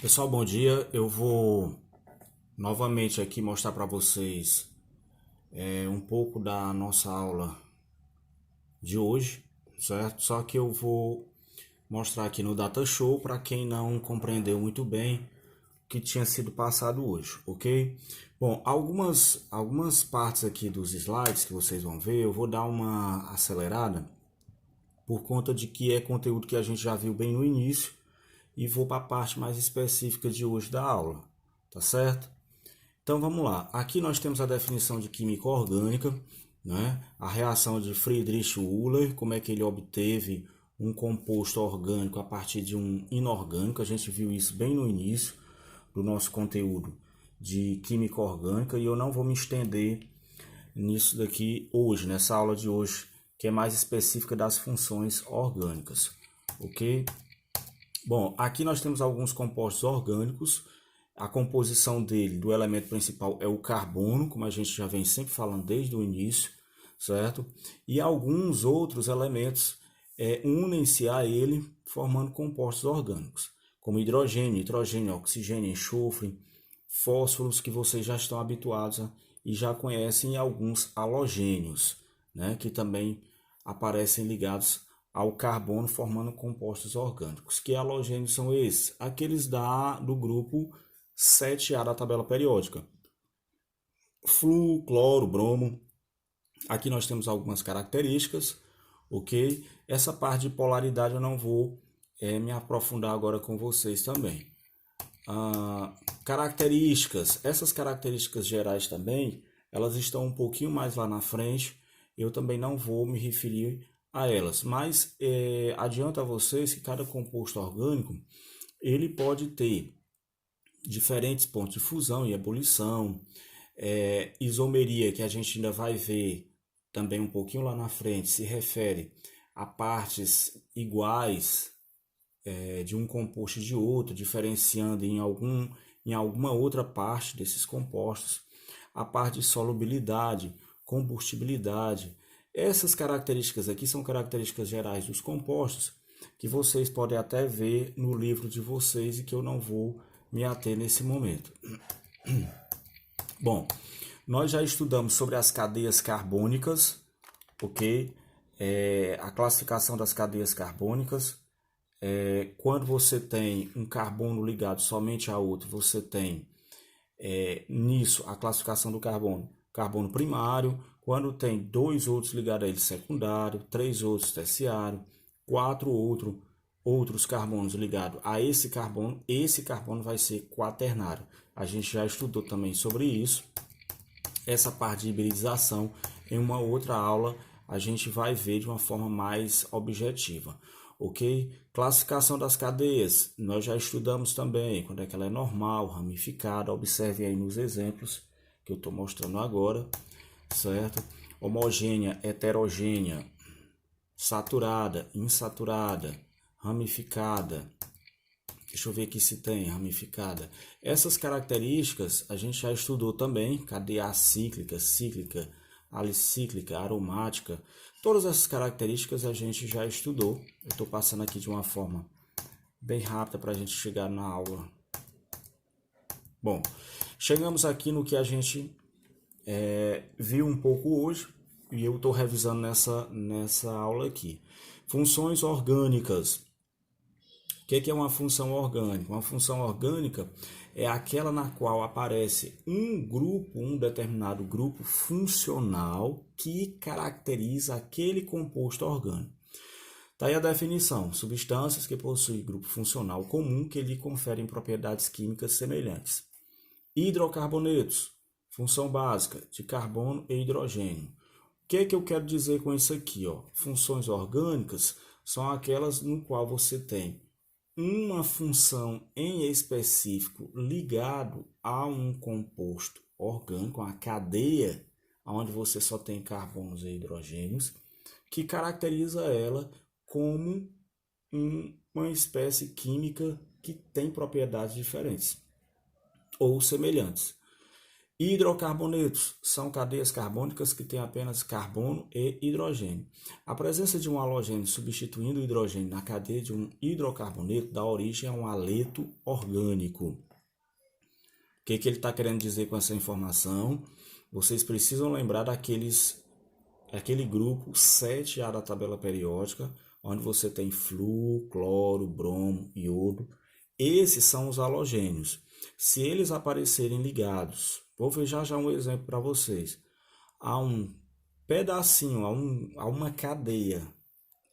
Pessoal, bom dia. Eu vou novamente aqui mostrar para vocês um pouco da nossa aula de hoje, certo? Só que eu vou mostrar aqui no Data Show para quem não compreendeu muito bem o que tinha sido passado hoje, ok? Bom, algumas partes aqui dos slides que vocês vão ver, eu vou dar uma acelerada por conta de que é conteúdo que a gente já viu bem no início e vou para a parte mais específica de hoje da aula, tá certo? Então vamos lá. Aqui nós temos a definição de química orgânica, né? A reação de Friedrich Wöhler, como é que ele obteve um composto orgânico a partir de um inorgânico. A gente viu isso bem no início do nosso conteúdo de química orgânica e eu não vou me estender nisso daqui hoje, nessa aula de hoje, que é mais específica das funções orgânicas, ok? Bom, aqui nós temos alguns compostos orgânicos. A composição dele, do elemento principal, é o carbono, como a gente já vem sempre falando desde o início, certo? E alguns outros elementos unem-se a ele, formando compostos orgânicos, como hidrogênio, nitrogênio, oxigênio, enxofre, fósforos, que vocês já estão habituados e já conhecem, e alguns halogênios, né, que também aparecem ligados ao carbono, formando compostos orgânicos. Que halogênios são esses? Aqueles do grupo 7A da tabela periódica. Flúor, cloro, bromo. Aqui nós temos algumas características, ok? Essa parte de polaridade eu não vou me aprofundar agora com vocês também. Características. Essas características gerais também, elas estão um pouquinho mais lá na frente. Eu também não vou me referir a elas, mas adianto a vocês que cada composto orgânico ele pode ter diferentes pontos de fusão e ebulição, isomeria, que a gente ainda vai ver também um pouquinho lá na frente, se refere a partes iguais de um composto e de outro, diferenciando em alguma outra parte desses compostos. A parte de solubilidade, combustibilidade. Essas características aqui são características gerais dos compostos, que vocês podem até ver no livro de vocês e que eu não vou me ater nesse momento. Bom, nós já estudamos sobre as cadeias carbônicas, ok? A classificação das cadeias carbônicas. Quando você tem um carbono ligado somente a outro, você tem nisso a classificação do carbono primário. Quando tem dois outros ligados a ele, secundário, três outros, terciário, quatro outros carbonos ligados a esse carbono vai ser quaternário. A gente já estudou também sobre isso. Essa parte de hibridização, em uma outra aula, a gente vai ver de uma forma mais objetiva, ok? Classificação das cadeias, nós já estudamos também, quando é que ela é normal, ramificada, observe aí nos exemplos que eu estou mostrando agora, certo? Homogênea, heterogênea, saturada, insaturada, ramificada. Deixa eu ver aqui se tem ramificada. Essas características a gente já estudou também, cadeia acíclica, cíclica, alicíclica, aromática. Todas essas características a gente já estudou. Eu estou passando aqui de uma forma bem rápida para a gente chegar na aula. Bom, chegamos aqui no que a gente viu um pouco hoje e eu estou revisando nessa aula aqui. Funções orgânicas. O que é uma função orgânica? Uma função orgânica é aquela na qual aparece um determinado grupo funcional que caracteriza aquele composto orgânico. Está aí a definição: substâncias que possuem grupo funcional comum que lhe conferem propriedades químicas semelhantes. Hidrocarbonetos, função básica de carbono e hidrogênio. O que é que eu quero dizer com isso aqui? Funções orgânicas são aquelas no qual você tem uma função em específico ligado a um composto orgânico, uma cadeia onde você só tem carbonos e hidrogênios, que caracteriza ela como uma espécie química que tem propriedades diferentes ou semelhantes. Hidrocarbonetos são cadeias carbônicas que têm apenas carbono e hidrogênio. A presença de um halogênio substituindo o hidrogênio na cadeia de um hidrocarboneto dá origem a um haleto orgânico. O que ele está querendo dizer com essa informação? Vocês precisam lembrar daquele grupo 7A da tabela periódica, onde você tem flúor, cloro, bromo, iodo. Esses são os halogênios. Se eles aparecerem ligados, vou ver já um exemplo para vocês, a um pedacinho, a uma cadeia,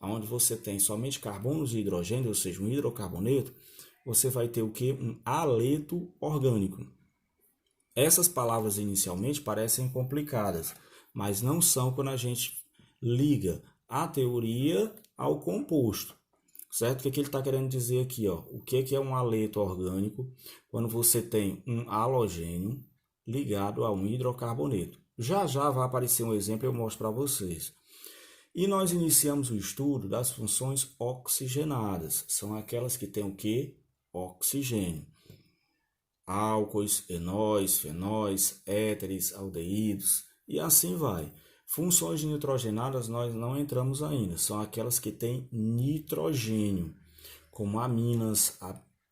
onde você tem somente carbonos e hidrogênio, ou seja, um hidrocarboneto, você vai ter o que? Um haleto orgânico. Essas palavras inicialmente parecem complicadas, mas não são quando a gente liga a teoria ao composto. Certo? O que ele está querendo dizer aqui? Ó? O que é um haleto orgânico? Quando você tem um halogênio ligado a um hidrocarboneto. Já vai aparecer um exemplo e eu mostro para vocês. E nós iniciamos o estudo das funções oxigenadas. São aquelas que têm o que? Oxigênio. Álcoois, enóis, fenóis, éteres, aldeídos e assim vai. Funções nitrogenadas nós não entramos ainda, são aquelas que têm nitrogênio, como aminas,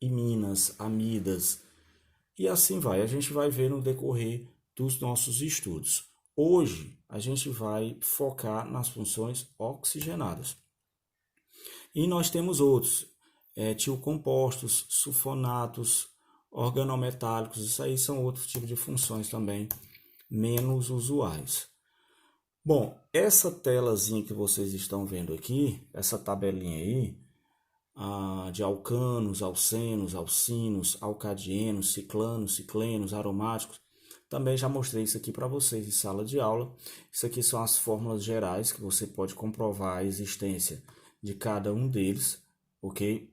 iminas, amidas e assim vai. A gente vai ver no decorrer dos nossos estudos. Hoje a gente vai focar nas funções oxigenadas. E nós temos outros, tiocompostos, sulfonatos, organometálicos, isso aí são outros tipos de funções também menos usuais. Bom, essa telazinha que vocês estão vendo aqui, essa tabelinha aí, de alcanos, alcenos, alcinos, alcadienos, ciclanos, ciclenos, aromáticos, também já mostrei isso aqui para vocês em sala de aula. Isso aqui são as fórmulas gerais que você pode comprovar a existência de cada um deles, ok?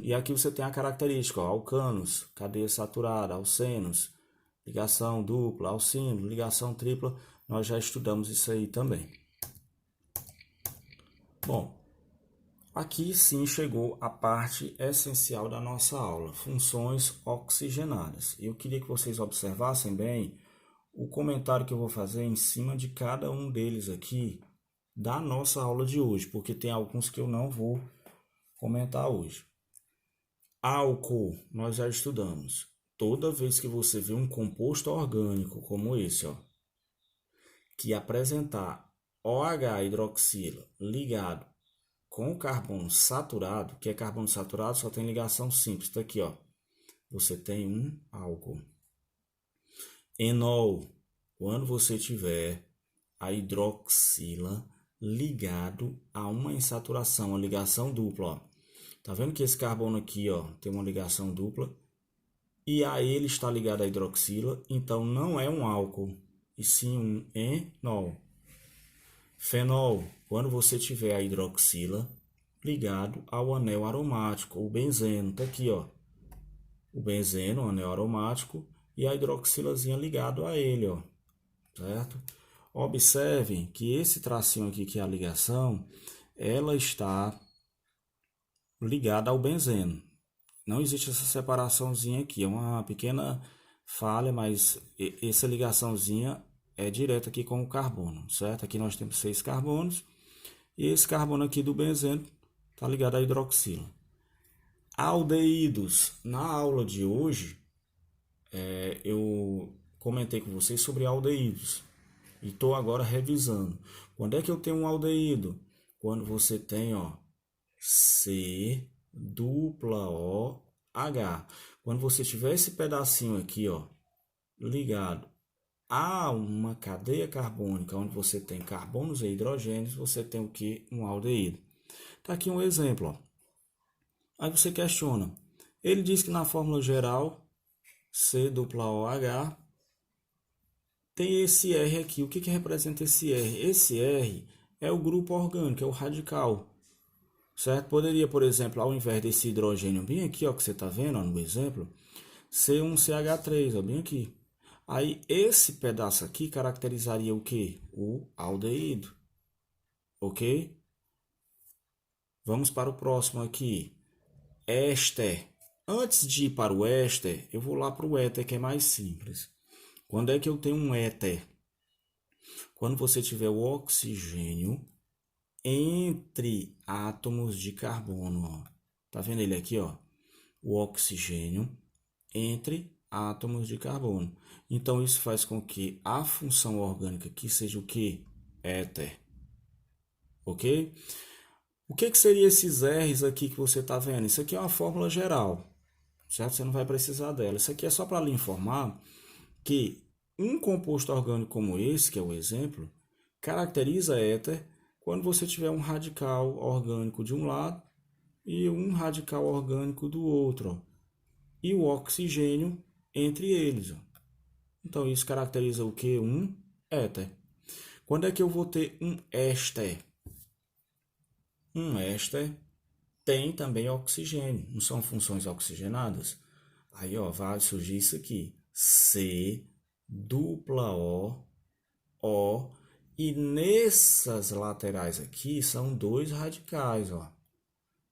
E aqui você tem a característica, ó, alcanos, cadeia saturada, alcenos, ligação dupla, alcino, ligação tripla, nós já estudamos isso aí também. Bom, aqui sim chegou a parte essencial da nossa aula, funções oxigenadas. Eu queria que vocês observassem bem o comentário que eu vou fazer em cima de cada um deles aqui da nossa aula de hoje, porque tem alguns que eu não vou comentar hoje. Álcool, nós já estudamos. Toda vez que você vê um composto orgânico como esse, ó, que apresentar OH hidroxila ligado com o carbono saturado, que é carbono saturado, só tem ligação simples. Tá aqui, ó. Você tem um álcool. Enol, quando você tiver a hidroxila ligado a uma insaturação, uma ligação dupla, ó. Tá vendo que esse carbono aqui, ó, tem uma ligação dupla e a ele está ligado a hidroxila, então não é um álcool, e sim um enol. Fenol, quando você tiver a hidroxila ligado ao anel aromático, o benzeno, tá aqui, ó. O benzeno, o anel aromático, e a hidroxilazinha ligado a ele, ó. Certo? Observem que esse tracinho aqui, que é a ligação, ela está ligada ao benzeno. Não existe essa separaçãozinha aqui, é uma pequena falha, mas essa ligaçãozinha é direta aqui com o carbono, certo? Aqui nós temos 6 carbonos e esse carbono aqui do benzeno está ligado à hidroxila. Aldeídos. Na aula de hoje, eu comentei com vocês sobre aldeídos e estou agora revisando. Quando é que eu tenho um aldeído? Quando você tem, ó, C dupla O H. Quando você tiver esse pedacinho aqui, ó, ligado a uma cadeia carbônica onde você tem carbonos e hidrogênios, você tem o que? Um aldeído. Tá aqui um exemplo, ó. Aí você questiona. Ele diz que na fórmula geral C dupla OH tem esse R aqui. O que representa esse R? Esse R é o grupo orgânico, é o radical. Certo? Poderia, por exemplo, ao invés desse hidrogênio bem aqui, ó, que você está vendo, ó, no exemplo, ser um CH3, ó, bem aqui. Aí, esse pedaço aqui caracterizaria o quê? O aldeído. Ok? Vamos para o próximo aqui. Éster. Antes de ir para o éster, eu vou lá para o éter, que é mais simples. Quando é que eu tenho um éter? Quando você tiver o oxigênio entre átomos de carbono, ó. Tá vendo ele aqui, ó? O oxigênio entre átomos de carbono. Então, isso faz com que a função orgânica aqui seja o quê? Éter. Ok? O que seria esses R's aqui que você está vendo? Isso aqui é uma fórmula geral, certo? Você não vai precisar dela. Isso aqui é só para lhe informar que um composto orgânico como esse, que é o exemplo, caracteriza éter quando você tiver um radical orgânico de um lado e um radical orgânico do outro, ó. E o oxigênio entre eles, ó. Então, isso caracteriza o que? Um éter. Quando é que eu vou ter um éster? Um éster tem também oxigênio, não são funções oxigenadas? Aí, ó, vai surgir isso aqui, C, dupla O, e nessas laterais aqui são dois radicais, ó.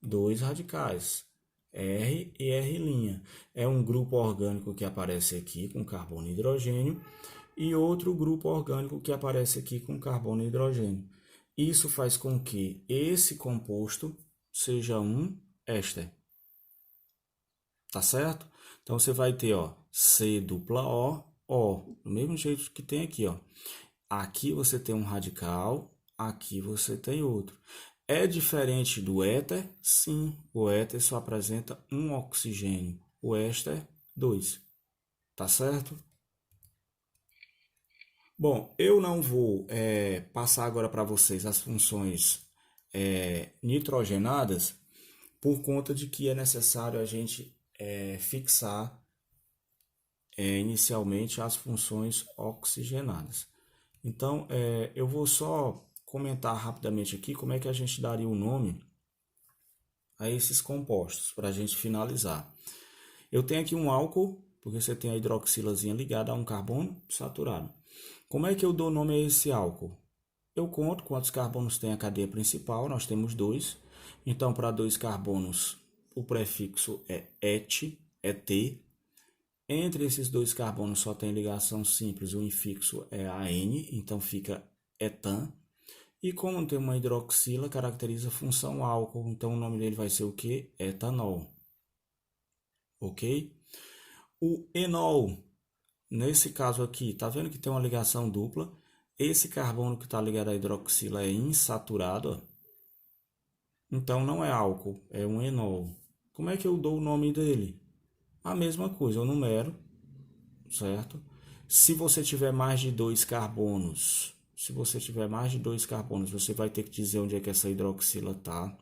Dois radicais, R e R'. É um grupo orgânico que aparece aqui com carbono e hidrogênio e outro grupo orgânico que aparece aqui com carbono e hidrogênio. Isso faz com que esse composto seja um éster. Tá certo? Então você vai ter, ó, C dupla O, do mesmo jeito que tem aqui, ó. Aqui você tem um radical, aqui você tem outro. É diferente do éter? Sim, o éter só apresenta um oxigênio, o éster, dois. Tá certo? Bom, eu não vou passar agora para vocês as funções nitrogenadas, por conta de que é necessário a gente fixar inicialmente as funções oxigenadas. Então, eu vou só comentar rapidamente aqui como é que a gente daria o nome a esses compostos, para a gente finalizar. Eu tenho aqui um álcool, porque você tem a hidroxilazinha ligada a um carbono saturado. Como é que eu dou nome a esse álcool? Eu conto quantos carbonos tem a cadeia principal, nós temos 2. Então, para 2 carbonos, o prefixo é et, et. Entre esses 2 carbonos só tem ligação simples, o infixo é AN, então fica etan. E como tem uma hidroxila, caracteriza a função álcool, então o nome dele vai ser o quê? Etanol. Ok? O enol, nesse caso aqui, tá vendo que tem uma ligação dupla? Esse carbono que está ligado à hidroxila é insaturado, ó. Então não é álcool, é um enol. Como é que eu dou o nome dele? A mesma coisa, eu numero, certo? Se você tiver mais de 2 carbonos, você vai ter que dizer onde é que essa hidroxila está,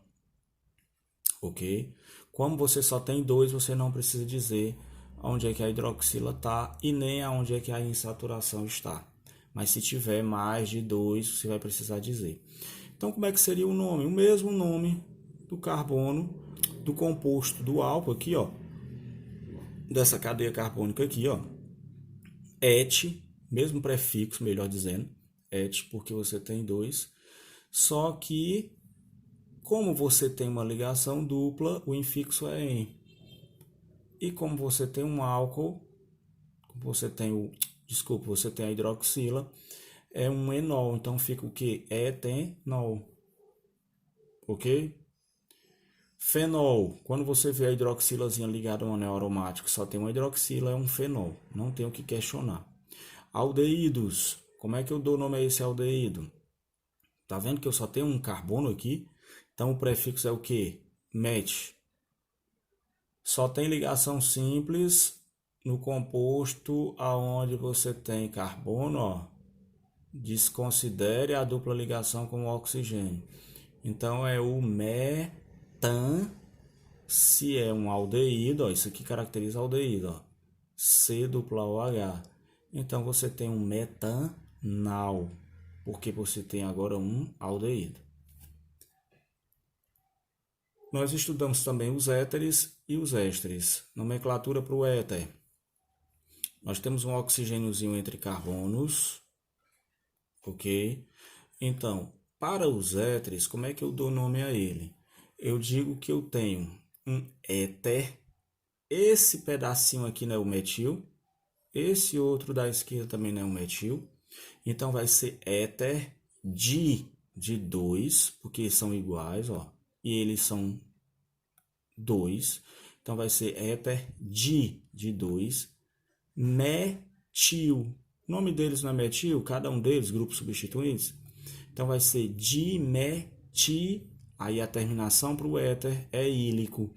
ok? Como você só tem 2, você não precisa dizer onde é que a hidroxila está e nem aonde é que a insaturação está. Mas se tiver mais de 2, você vai precisar dizer. Então, como é que seria o nome? O mesmo nome do carbono, do composto do álcool aqui, ó, dessa cadeia carbônica aqui, ó. Et, mesmo prefixo, melhor dizendo, et, porque você tem 2. Só que, como você tem uma ligação dupla, o infixo é em. E como você tem um álcool, você tem a hidroxila, é um enol, então fica o que? Etenol. Ok? Fenol, quando você vê a hidroxilazinha ligada a um anel aromático, só tem uma hidroxila, é um fenol, não tem o que questionar. Aldeídos, como é que eu dou nome a esse aldeído? Tá vendo que eu só tenho um carbono aqui? Então o prefixo é o que? Met. Só tem ligação simples no composto aonde você tem carbono, ó. Desconsidere a dupla ligação com o oxigênio. Então é o metan, se é um aldeído, ó, isso aqui caracteriza aldeído, ó. C dupla OH. Então você tem um metanal, porque você tem agora um aldeído. Nós estudamos também os éteres e os ésteres. Nomenclatura para o éter. Nós temos um oxigêniozinho entre carbonos, ok? Então, para os éteres, como é que eu dou nome a ele? Eu digo que eu tenho um éter. Esse pedacinho aqui não é o metil. Esse outro da esquerda também não é um metil. Então, vai ser éter de 2, porque são iguais, ó. E eles são 2. Então, vai ser éter de 2, metil. O nome deles não é metil, cada um deles, grupos substituintes. Então, vai ser dimetil. Aí, a terminação para o éter é ílico.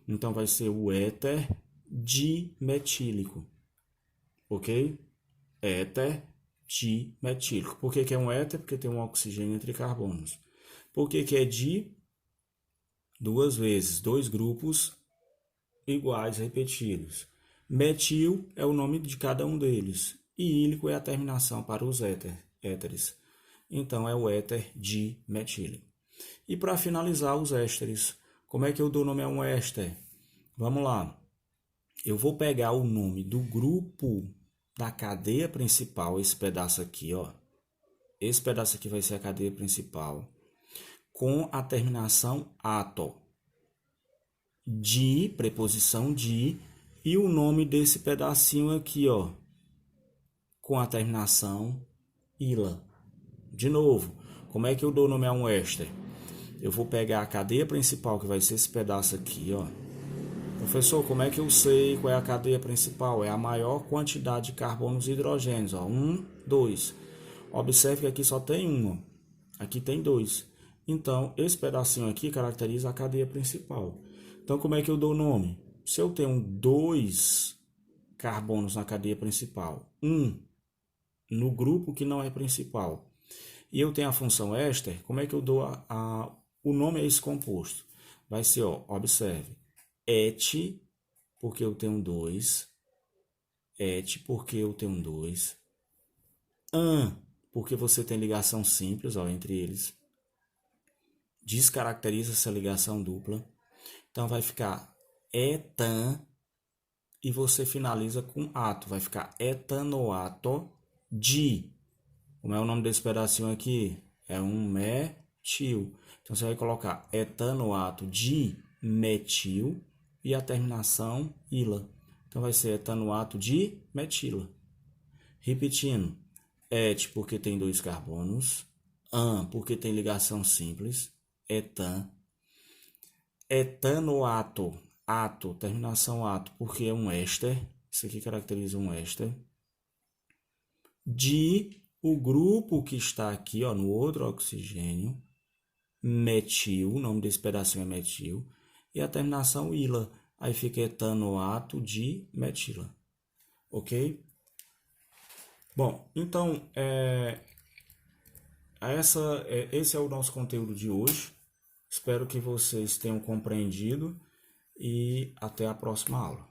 Então, vai ser o éter dimetílico. Ok? Éter dimetílico. Por que é um éter? Porque tem um oxigênio entre carbonos. Por que é di? Duas vezes, dois grupos iguais repetidos. Metil é o nome de cada um deles. E ílico é a terminação para os éteres. Então, é o éter dimetílico. E para finalizar, os ésteres. Como é que eu dou nome a um éster? Vamos lá. Eu vou pegar o nome do grupo da cadeia principal, esse pedaço aqui, ó. Esse pedaço aqui vai ser a cadeia principal, com a terminação ato. De, preposição de, e o nome desse pedacinho aqui, ó, com a terminação ila. De novo, como é que eu dou nome a um éster? Eu vou pegar a cadeia principal, que vai ser esse pedaço aqui, ó. Professor, como é que eu sei qual é a cadeia principal? É a maior quantidade de carbonos e hidrogênios, ó. 1, 2. Observe que aqui só tem um, ó. Aqui tem 2. Então, esse pedacinho aqui caracteriza a cadeia principal. Então, como é que eu dou o nome? Se eu tenho 2 carbonos na cadeia principal, 1 no grupo que não é principal, e eu tenho a função éster, como é que eu dou o nome a esse composto? Vai ser, ó, observe, et, porque eu tenho 2, et, porque eu tenho 2, an, porque você tem ligação simples, ó, entre eles, descaracteriza essa ligação dupla. Então, vai ficar etan, e você finaliza com ato. Vai ficar etanoato de. Como é o nome desse pedacinho aqui? É um metil. Então, você vai colocar etanoato de metil e a terminação ila. Então, vai ser etanoato de metila. Repetindo. Et, porque tem 2 carbonos. An, porque tem ligação simples. Etan. Etanoato, ato, terminação ato, porque é um éster. Isso aqui caracteriza um éster. De o grupo que está aqui, ó, no outro oxigênio, metil, o nome desse pedacinho é metil, e a terminação ila. Aí fica etanoato de metila. Ok? Bom, então, esse é o nosso conteúdo de hoje. Espero que vocês tenham compreendido e até a próxima aula.